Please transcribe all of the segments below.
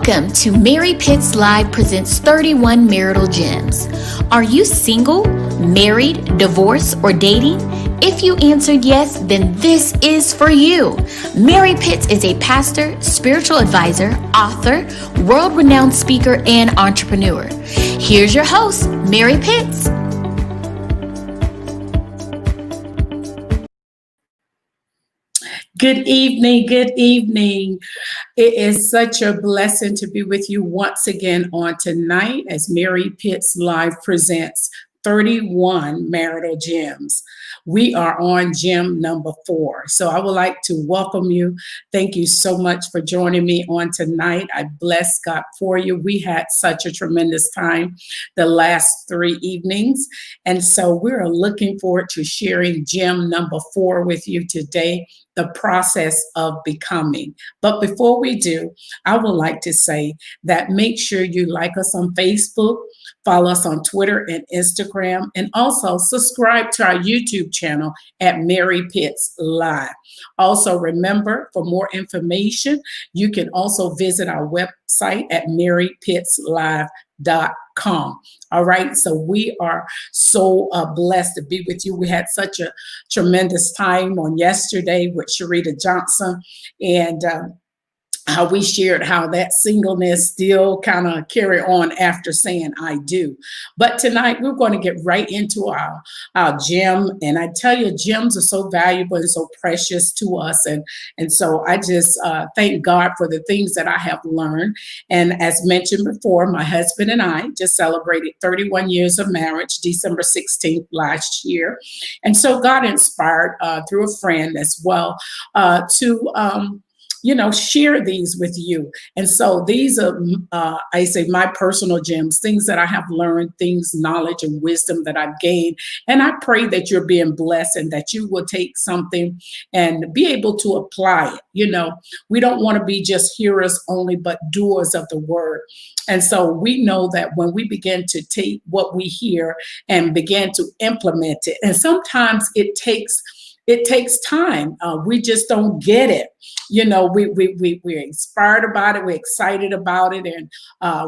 Welcome to Mary Pitts Live presents 31 Marital Gems. Are you single, married, divorced, or dating? If you answered yes, then this is for you. Mary Pitts is a pastor, spiritual advisor, author, world-renowned speaker, and entrepreneur. Here's your host, Mary Pitts. Good evening. Good evening. It is such a blessing to be with you once again on tonight as Mary Pitts Live presents 31 Marital Gems. We are on gem number 4. So I would like to welcome you. Thank you so much for joining me on tonight. I bless God for you. We had such a tremendous time the last 3 evenings. And so we're looking forward to sharing gem number 4 with you today, the process of becoming. But before we do, I would like to say that make sure you like us on Facebook, follow us on Twitter and Instagram, and also subscribe to our YouTube channel at Mary Pitts Live. Also, remember, for more information, you can also visit our website at marypittslive.com. All right, so we are so blessed to be with you. We had such a tremendous time on yesterday with Sharita Johnson, and how we shared how that singleness still kind of carry on after saying I do. But tonight we're going to get right into our gem. And I tell you, gems are so valuable and so precious to us. And so I just thank God for the things that I have learned. And as mentioned before, my husband and I just celebrated 31 years of marriage, December 16th last year. And so God inspired through a friend as well to share these with you. And so these are, I say, my personal gems, things that I have learned, things, knowledge and wisdom that I've gained. And I pray that you're being blessed and that you will take something and be able to apply it. We don't want to be just hearers only, but doers of the word. And so we know that when we begin to take what we hear and begin to implement it, and sometimes it takes time. We just don't get it. We're inspired about it. We're excited about it. And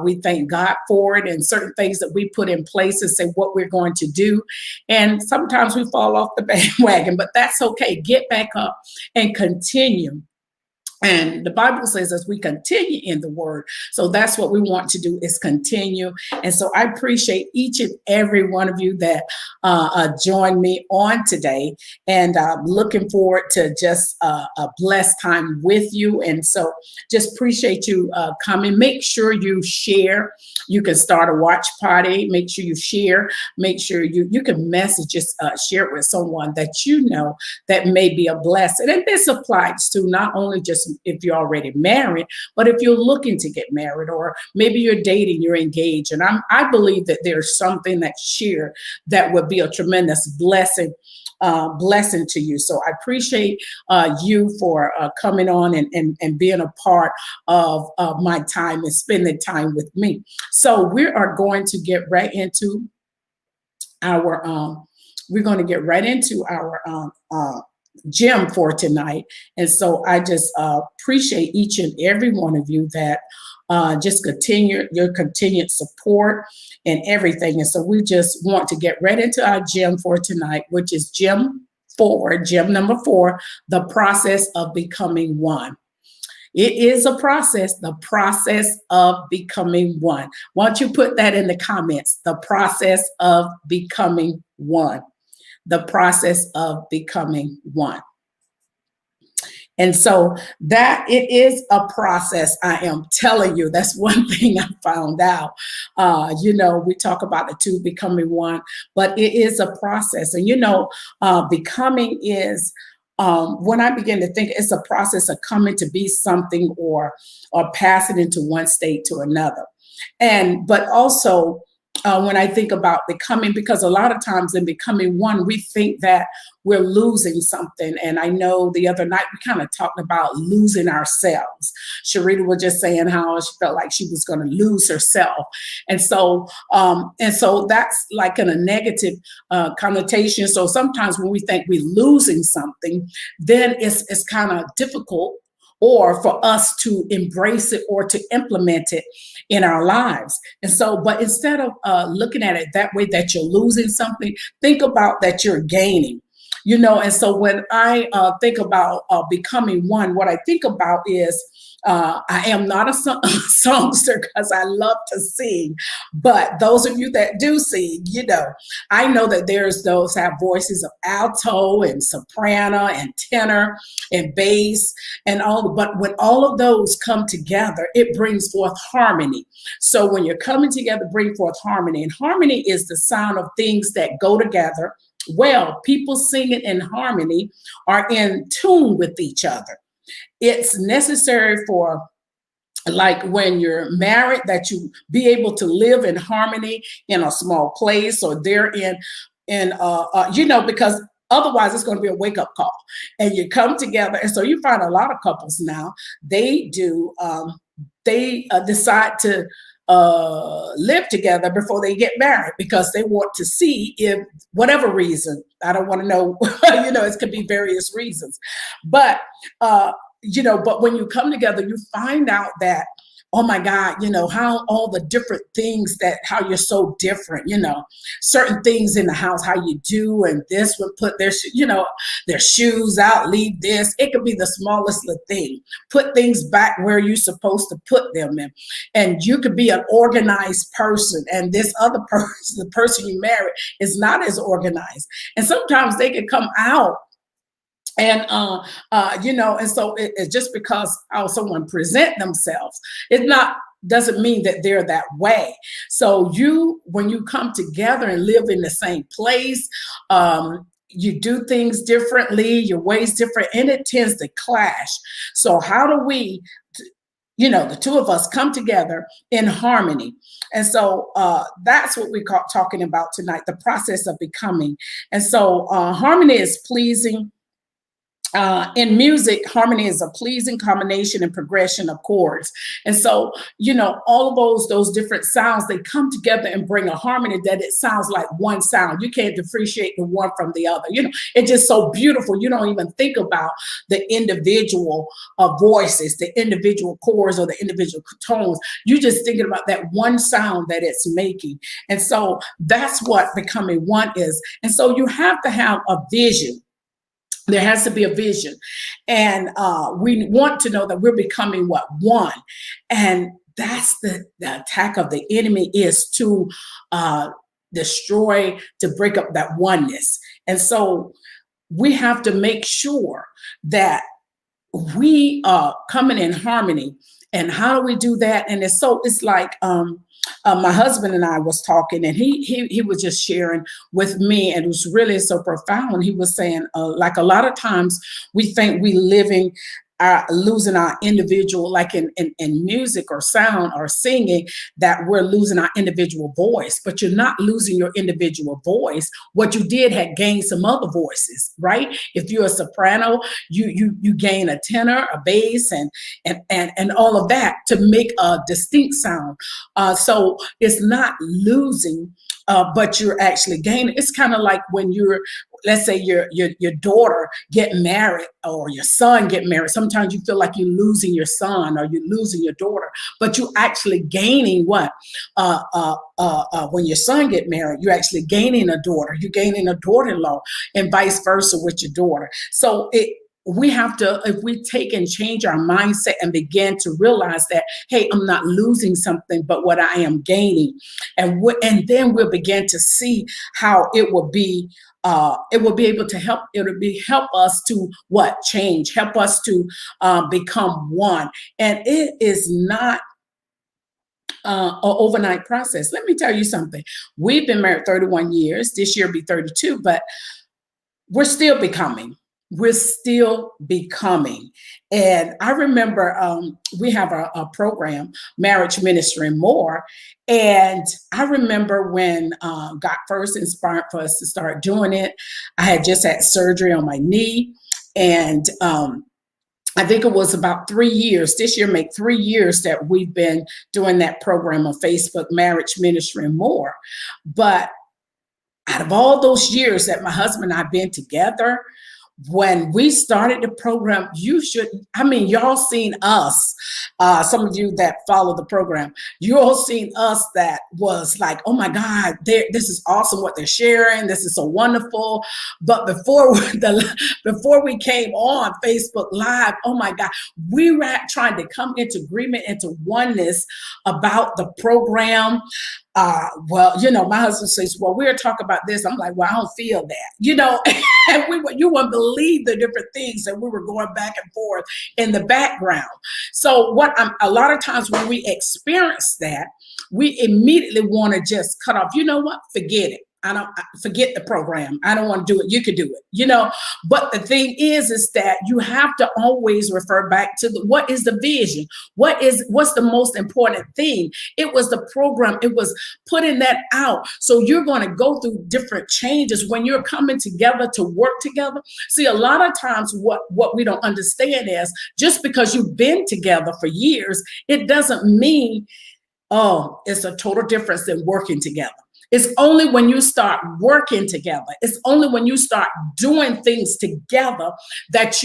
we thank God for it. And certain things that we put in place and say what we're going to do. And sometimes we fall off the bandwagon, but that's okay. Get back up and continue. And the Bible says as we continue in the word. So that's what we want to do, is continue. And so I appreciate each and every one of you that joined me on today. And I'm looking forward to just a blessed time with you. And so just appreciate you coming. Make sure you share. You can start a watch party. Make sure you share. Make sure you can message us, share it with someone that you know that may be a blessing. And this applies to not only just if you're already married, but if you're looking to get married, or maybe you're dating, you're engaged. And I believe that there's something that's shared that would be a tremendous blessing to you. So I appreciate you for coming on and being a part of my time and spending time with me. So we are going to get right into our gem for tonight. And so I just appreciate each and every one of you that just continue your continued support and everything. And so we just want to get right into our gem for tonight, which is gem number 4, the process of becoming one. It is a process, the process of becoming one. Why don't you put that in the comments? The process of becoming one. The process of becoming one. And so that it is a process. I am telling you, that's one thing I found out. We talk about the two becoming one, but it is a process. And, becoming is, when I begin to think, it's a process of coming to be something or passing into one state to another. But also, when I think about becoming, because a lot of times in becoming one, we think that we're losing something. And I know the other night we kind of talked about losing ourselves. Sharita was just saying how she felt like she was going to lose herself. And so that's like in a negative connotation. So sometimes when we think we're losing something, then it's kind of difficult or for us to embrace it or to implement it in our lives. And so, but instead of looking at it that way, that you're losing something, think about that you're gaining. And so when I think about becoming one, what I think about is I am not a songster because I love to sing, but those of you that do sing, I know that there's those have voices of alto and soprano and tenor and bass and all, but when all of those come together, it brings forth harmony. So when you're coming together, bring forth harmony, and harmony is the sound of things that go together. Well, people singing in harmony are in tune with each other. It's necessary for, like, when you're married, that you be able to live in harmony in a small place, or they're because otherwise it's going to be a wake-up call, and you come together. And so you find a lot of couples now, they decide to live together before they get married, because they want to see, if whatever reason, I don't want to know, it could be various reasons, but but when you come together, you find out that, oh my God, how all the different things, that how you're so different, certain things in the house, how you do, and this would put their shoes out, leave this. It could be the smallest little thing. Put things back where you're supposed to put them in. And you could be an organized person, and this other person, the person you marry, is not as organized. And sometimes they can come out. And and so it's just because how someone present themselves, doesn't mean that they're that way. So when you come together and live in the same place, you do things differently, your ways different, and it tends to clash. So how do we, the two of us come together in harmony? And so that's what we're talking about tonight, the process of becoming. And so harmony is pleasing. In music, harmony is a pleasing combination and progression of chords. And so, all of those different sounds, they come together and bring a harmony that it sounds like one sound. You can't differentiate the one from the other. It's just so beautiful. You don't even think about the individual voices, the individual chords, or the individual tones. You're just thinking about that one sound that it's making. And so that's what becoming one is. And so you have to have a vision. There has to be a vision. And we want to know that we're becoming one. And that's the attack of the enemy, is to destroy, to break up that oneness. And so we have to make sure that we are coming in harmony. And how do we do that? And it's like my husband and I was talking, and he was just sharing with me, and it was really so profound. He was saying, like, a lot of times we think we losing our individual, like in music or sound or singing, that we're losing our individual voice, but you're not losing your individual voice. What you did had gained some other voices, right? If you're a soprano, you gain a tenor, a bass, and all of that to make a distinct sound. So it's not losing, but you're actually gaining. It's kind of like when let's say your daughter get married, or your son get married. Sometimes you feel like you're losing your son or you're losing your daughter, but you're actually gaining what? When your son get married, you're actually gaining a daughter. You're gaining a daughter-in-law, and vice versa with your daughter. So we have to, if we take and change our mindset and begin to realize that, hey, I'm not losing something, but what I am gaining. And then we'll begin to see how it will be able to help. Help us to change, help us to become one. And it is not an overnight process. Let me tell you something. We've been married 31 years. This year will be 32, but we're still becoming. We're still becoming. And I remember we have a program, Marriage, Ministry, and More. And I remember when God first inspired for us to start doing it. I had just had surgery on my knee. And I think it was about 3 years. This year make 3 years that we've been doing that program on Facebook, Marriage, Ministry, and More. But out of all those years that my husband and I have been together, when we started the program, y'all seen us, some of you that follow the program, you all seen us that was like, oh my God, this is awesome what they're sharing. This is so wonderful. But before we came on Facebook Live, oh my God, we were trying to come into agreement, into oneness about the program. My husband says, well, we're talking about this. I'm like, well, I don't feel that, and you wouldn't believe the different things that we were going back and forth in the background. So a lot of times when we experience that, we immediately want to just cut off, you know what, forget it. Forget the program. I don't want to do it. You could do it, But the thing is that you have to always refer back to what is the vision? What's the most important thing? It was the program. It was putting that out. So you're going to go through different changes when you're coming together to work together. See, a lot of times what we don't understand is just because you've been together for years, it doesn't mean, it's a total difference than working together. It's only when you start working together, it's only when you start doing things together that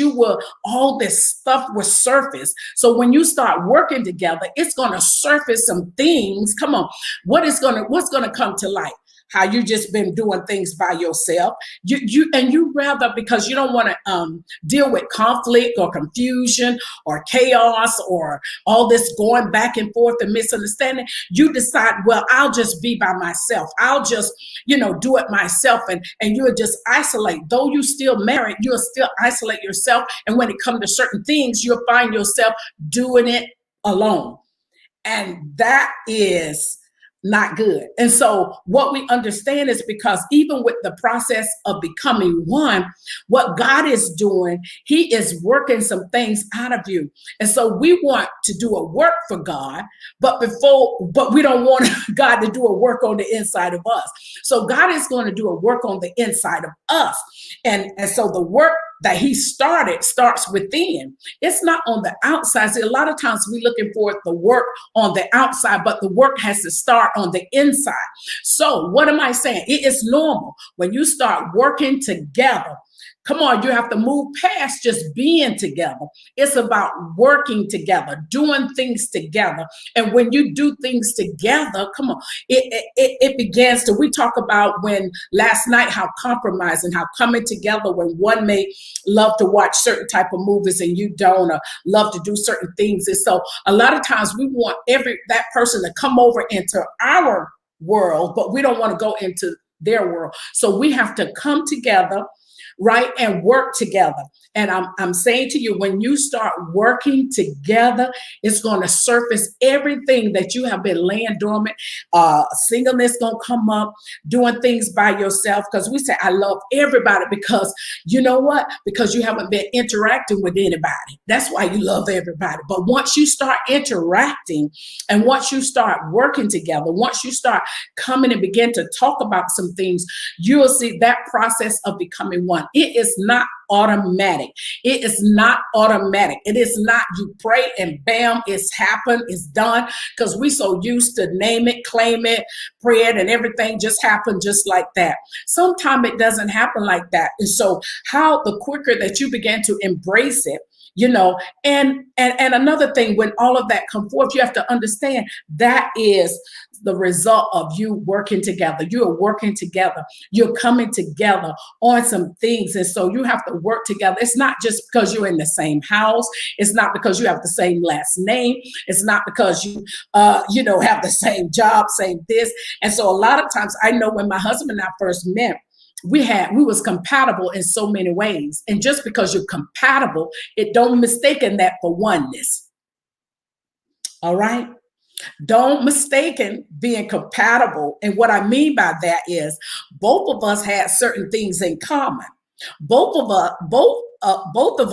all this stuff will surface. So when you start working together, it's going to surface some things. Come on. What's going to come to light? How you just been doing things by yourself. You rather, because you don't want to deal with conflict or confusion or chaos or all this going back and forth and misunderstanding. You decide, well, I'll just be by myself. I'll just, do it myself. And you'll just isolate. Though you still married, you'll still isolate yourself. And when it comes to certain things, you'll find yourself doing it alone. And that is not good. And so what we understand is because even with the process of becoming one, what God is doing, he is working some things out of you. And so we want to do a work for God, but we don't want God to do a work on the inside of us. So God is going to do a work on the inside of us. And so the work that he starts within. It's not on the outside. See, a lot of times we're looking for the work on the outside, but the work has to start on the inside. So what am I saying? It is normal when you start working together. Come on, you have to move past just being together. It's about working together, doing things together. And when you do things together, come on, it begins to, we talk about when last night, how compromising, how coming together when one may love to watch certain type of movies and you don't, or love to do certain things. And so a lot of times we want that person to come over into our world, but we don't want to go into their world. So we have to come together, right, and work together. And I'm saying to you, when you start working together, it's going to surface everything that you have been laying dormant. Singleness going to come up, doing things by yourself. Because we say, I love everybody, because you know what? Because you haven't been interacting with anybody. That's why you love everybody. But once you start interacting and once you start working together, once you start coming and begin to talk about some things, you'll see that process of becoming one. It is not automatic. It is not automatic. It is not you pray and bam, it's happened, it's done. Because we so used to name it, claim it, pray it, and everything just happened just like that. Sometimes it doesn't happen like that. And so how the quicker that you begin to embrace it, and another thing, when all of that come forth, you have to understand that is the result of you working together. You are working together. You're coming together on some things. And so you have to work together. It's not just because you're in the same house. It's not because you have the same last name. It's not because you have the same job, same this. And so a lot of times, I know when my husband and I first met, we was compatible in so many ways. And just because you're compatible, it don't mistaken that for oneness. All right? Don't mistaken being compatible. And what I mean by that is both of us had certain things in common. Both of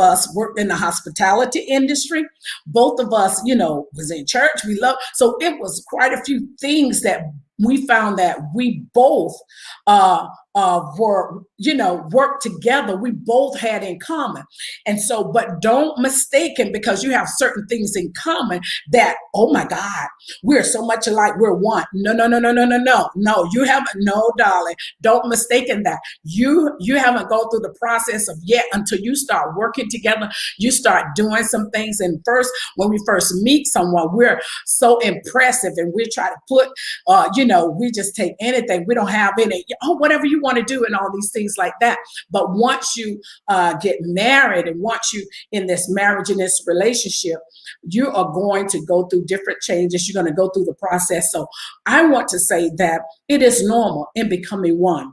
us worked in the hospitality industry. Both of us, was in church. We loved. So it was quite a few things that we found that we both were, worked together. We both had in common. And so, but don't mistake it because you have certain things in common that, oh my God, we're so much alike. We're one. No, no, no, no, no, no, no. No, you haven't. No, darling, don't mistake in that. You haven't gone through the process of yet until you start working together. You start doing some things. And first, when we first meet someone, we're so impressive and we try to put, we just take anything. We don't have any, whatever you want to do and all these things like that. But once you get married and once you in this marriage, in this relationship, you are going to go through different changes. You're going to go through the process. So I want to say that it is normal in becoming one.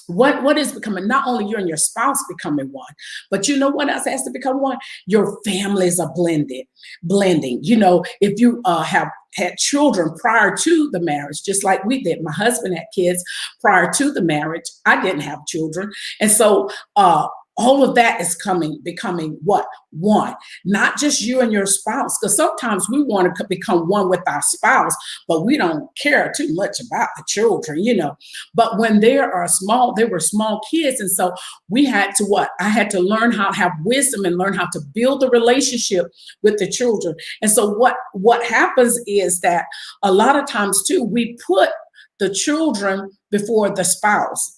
What is becoming? Not only you and your spouse becoming one, but you know what else has to become one? Your families are blending. If you have had children prior to the marriage, just like we did. My husband had kids prior to the marriage. I didn't have children. And so all of that is becoming what? One. Not just you and your spouse, because sometimes we want to become one with our spouse, but we don't care too much about the children, But when they were small kids. And so we had to what? I had to learn how to have wisdom and learn how to build a relationship with the children. And so what happens is that a lot of times too, we put the children before the spouse.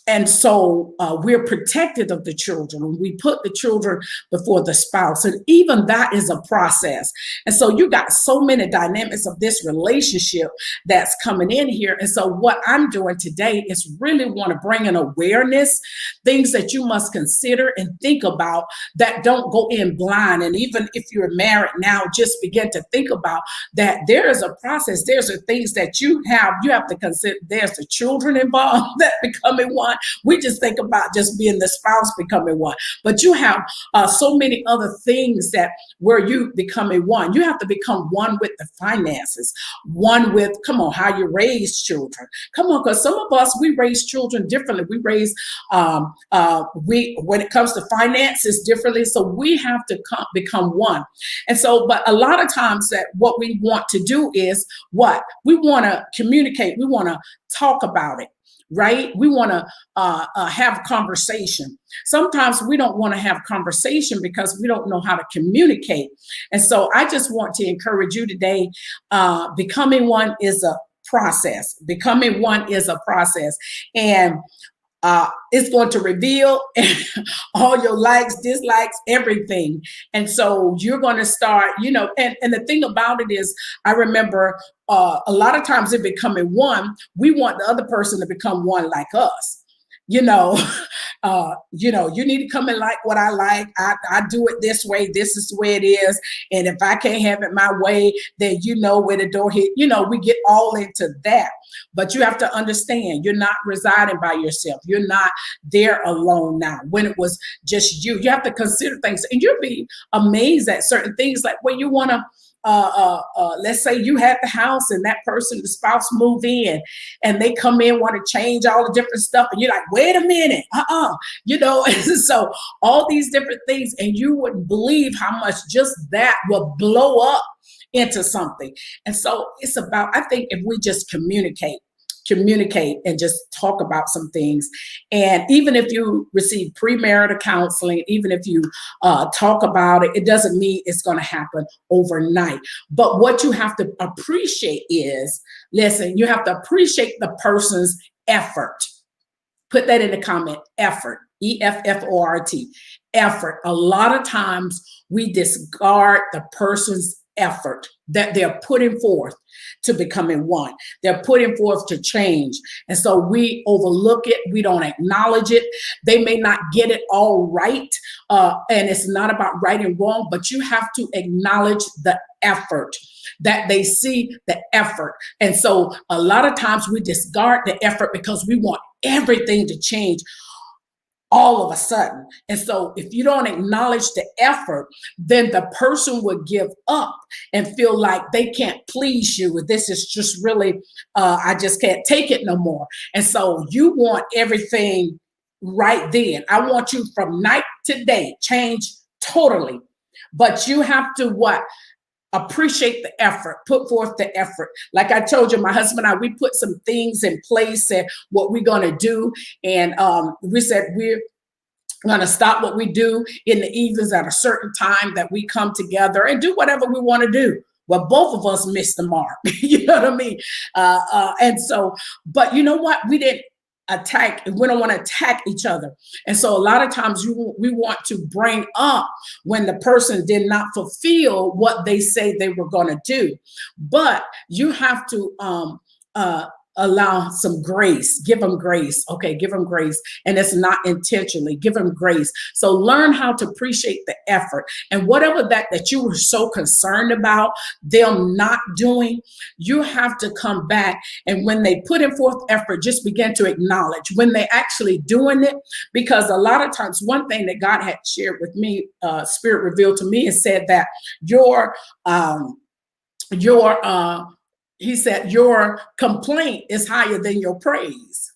And so we're protected of the children. We put the children before the spouse. And even that is a process. And so you got so many dynamics of this relationship that's coming in here. And so what I'm doing today is really want to bring an awareness, things that you must consider and think about that don't go in blind. And even if you're married now, just begin to think about that there is a process. There's the things that you have to consider. There's the children involved that becoming one. We just think about just being the spouse becoming one, but you have so many other things that where you becoming one. You have to become one with the finances, one with, how you raise children. Because some of us, we raise children differently. We raise, when it comes to finances differently. So we have to become one. And so, but a lot of times that what we want to do is what? We want to communicate. We want to talk about it. Right? We want to have conversation. Sometimes we don't want to have conversation because we don't know how to communicate. And so I just want to encourage you today, becoming one is a process. Becoming one is a process. And it's going to reveal all your likes, dislikes, everything. And so you're going to start, and the thing about it is, I remember a lot of times in becoming one, we want the other person to become one like us. You need to come and like what I like. I do it this way. This is the way it is. And if I can't have it my way, then where the door hit. We get all into that. But you have to understand, you're not residing by yourself. You're not there alone now. When it was just you have to consider things. And you'll be amazed at certain things like when you want to, let's say you had the house and that person, the spouse, move in and they come in, want to change all the different stuff. And you're like, wait a minute, so all these different things. And you wouldn't believe how much just that will blow up into something. And so it's about, I think if we just communicate and just talk about some things. And even if you receive premarital counseling, even if you talk about it, it doesn't mean it's going to happen overnight. But what you have to appreciate is, you have to appreciate the person's effort. Put that in the comment, effort, E-F-F-O-R-T, effort. A lot of times we discard the person's effort that they're putting forth to becoming one. They're putting forth to change. And so we overlook it. We don't acknowledge it. They may not get it all right. And it's not about right and wrong, but you have to acknowledge the effort, that they see the effort. And so a lot of times we discard the effort because we want everything to change all of a sudden. And so if you don't acknowledge the effort, then the person will give up and feel like they can't please you. This is just really, I just can't take it no more. And so you want everything right then. I want you from night to day, change totally. But you have to what? appreciate the effort, put forth the effort. Like I told you, my husband and I, we put some things in place and what we're going to do. And we said we're going to stop what we do in the evenings at a certain time, that we come together and do whatever we want to do. Well, both of us missed the mark. You know what I mean? And so, but you know what? We didn't attack. We don't want to attack each other. And so a lot of times we want to bring up when the person did not fulfill what they say they were going to do. But you have to allow some grace, give them grace. Okay, give them grace. And it's not intentionally, give them grace. So learn how to appreciate the effort, and whatever that you were so concerned about them not doing, you have to come back. And when they put in forth effort, just begin to acknowledge when they actually doing it. Because a lot of times, one thing that God had shared with me, Spirit revealed to me, and said that he said, your complaint is higher than your praise.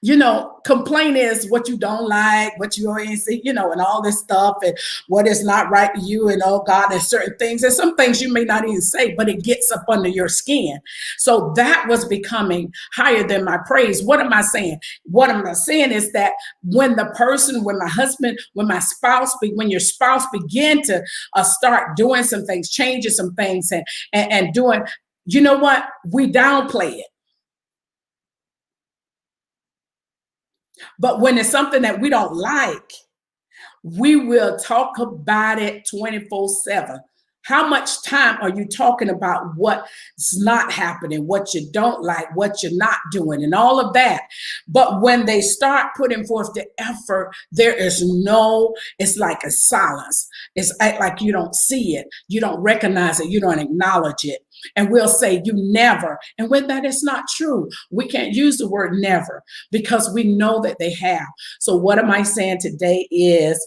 You know, complaint is what you don't like, what you already see, you know, and all this stuff, and what is not right to you, and oh God, there's certain things, and some things you may not even say, but it gets up under your skin. So that was becoming higher than my praise. What am I saying? What am I saying is that when the person, when my husband, when my spouse, when your spouse begin to start doing some things, changing some things, and doing, you know what? We downplay it. But when it's something that we don't like, we will talk about it 24/7. How much time are you talking about what's not happening, what you don't like, what you're not doing, and all of that? But when they start putting forth the effort, there is it's like a silence. It's like you don't see it, you don't recognize it, you don't acknowledge it. And we'll say, you never. And when that is not true, we can't use the word never, because we know that they have. So what am I saying today is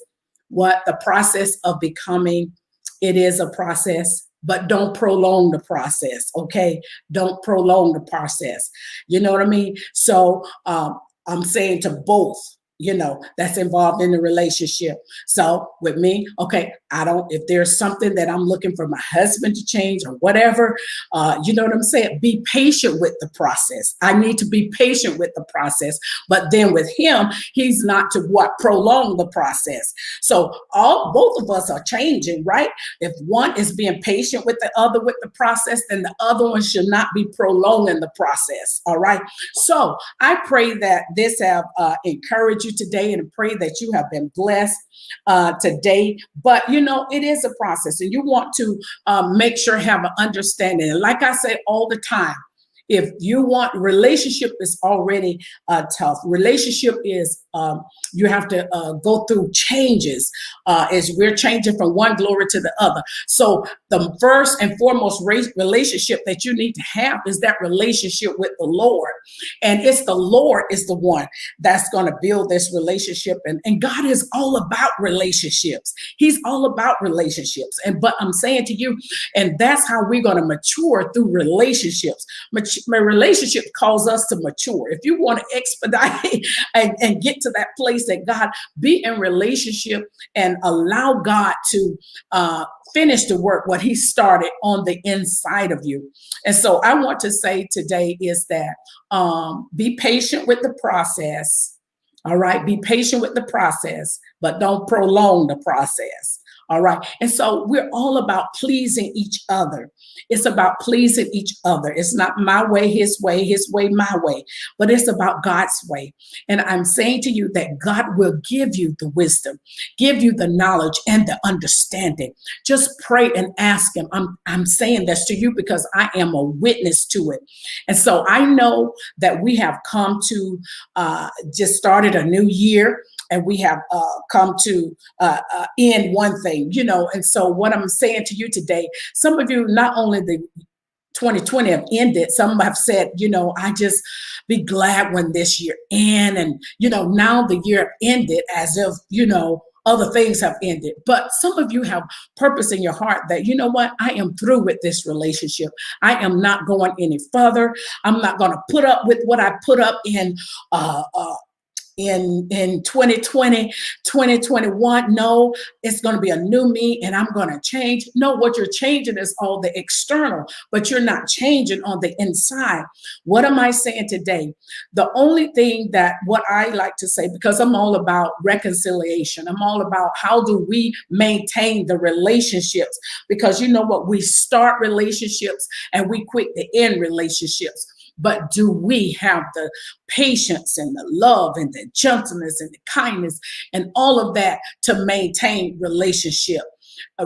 what the process of becoming, it is a process, but don't prolong the process. Okay. Don't prolong the process. You know what I mean? So I'm saying to both, you know, that's involved in the relationship. So with me, okay, if there's something that I'm looking for my husband to change or whatever, you know what I'm saying? Be patient with the process. I need to be patient with the process. But then with him, he's not to prolong the process. So both of us are changing, right? If one is being patient with the other with the process, then the other one should not be prolonging the process. All right. So I pray that this have encouraged you today, and pray that you have been blessed today. But you know, it is a process, and you want to make sure have an understanding. And like I say all the time, if you want, relationship is already tough. Relationship is you have to go through changes as we're changing from one glory to the other. So the first and foremost relationship that you need to have is that relationship with the Lord. And it's the Lord is the one that's going to build this relationship. And God is all about relationships. He's all about relationships. But I'm saying to you, and that's how we're going to mature through relationships. My relationship calls us to mature. If you want to expedite and get to that place that God, be in relationship and allow God to finish the work, what he started on the inside of you. And so I want to say today is that be patient with the process. All right. Be patient with the process, but don't prolong the process. All right. And so we're all about pleasing each other. It's about pleasing each other. It's not my way, his way, my way, but it's about God's way. And I'm saying to you that God will give you the wisdom, give you the knowledge and the understanding. Just pray and ask him. I'm saying this to you because I am a witness to it. And so I know that we have come to just started a new year. And we have come to end one thing, you know. And so what I'm saying to you today, some of you, not only the 2020 have ended, some have said, you know, I just be glad when this year end. And, you know, now the year ended as if, you know, other things have ended. But some of you have purpose in your heart that, you know what, I am through with this relationship. I am not going any further. I'm not going to put up with what I put up in in 2020, 2021. No, it's going to be a new me and I'm going to change. No, what you're changing is all the external, but you're not changing on the inside. What am I saying today? The only thing that what I like to say, because I'm all about reconciliation, I'm all about how do we maintain the relationships, because you know what, we start relationships and we quit the end relationships. But do we have the patience and the love and the gentleness and the kindness and all of that to maintain a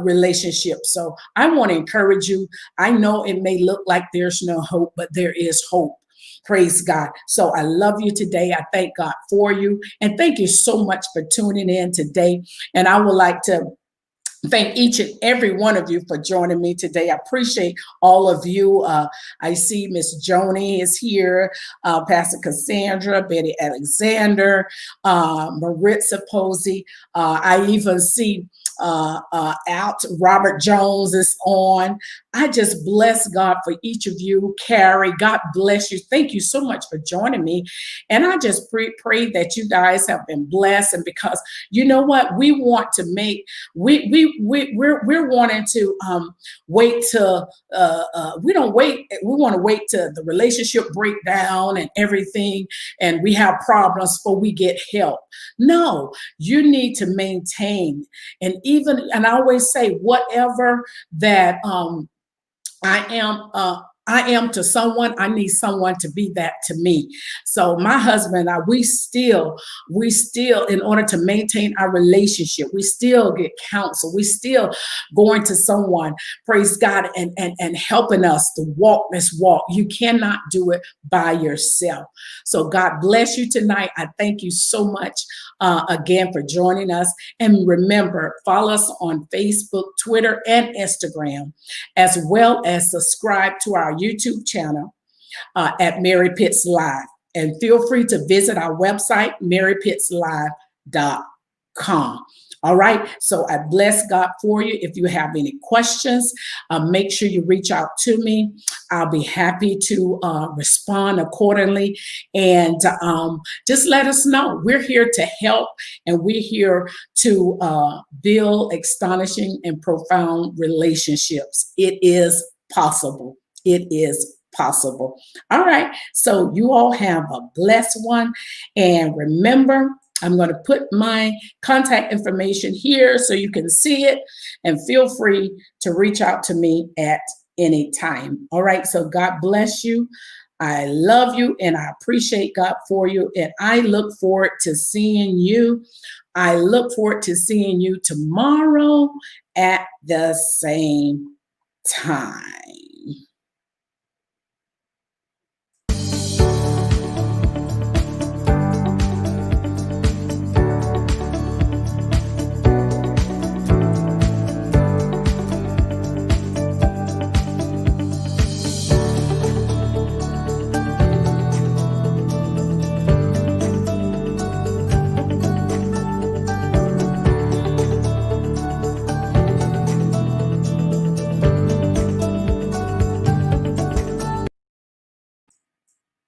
relationship? So I want to encourage you. I know it may look like there's no hope, but there is hope. Praise God. So I love you today. I thank God for you. And thank you so much for tuning in today. And I would like to thank each and every one of you for joining me today. I appreciate all of you. I see Miss Joni is here, Pastor Cassandra, Betty Alexander, Maritza Posey. I even see out Robert Jones is on. I just bless God for each of you. Carrie, God bless you. Thank you so much for joining me. And I just pray that you guys have been blessed. And because you know what, we want to make we're wanting to wait till we don't wait. We want to wait till the relationship break down and everything, and we have problems before we get help. No, you need to maintain. And I always say, whatever that I am to someone, I need someone to be that to me. So my husband and I, we still, in order to maintain our relationship, we still get counsel. We still going to someone, praise God, and helping us to walk this walk. You cannot do it by yourself. So God bless you tonight. I thank you so much again for joining us. And remember, follow us on Facebook, Twitter, and Instagram, as well as subscribe to our YouTube channel at Mary Pitts Live. And feel free to visit our website, marypittslive.com. All right. So I bless God for you. If you have any questions, make sure you reach out to me. I'll be happy to respond accordingly. And just let us know. We're here to help, and we're here to build astonishing and profound relationships. It is possible. It is possible. All right. So you all have a blessed one. And remember, I'm going to put my contact information here so you can see it, and feel free to reach out to me at any time. All right. So God bless you. I love you and I appreciate God for you. And I look forward to seeing you. I look forward to seeing you tomorrow at the same time.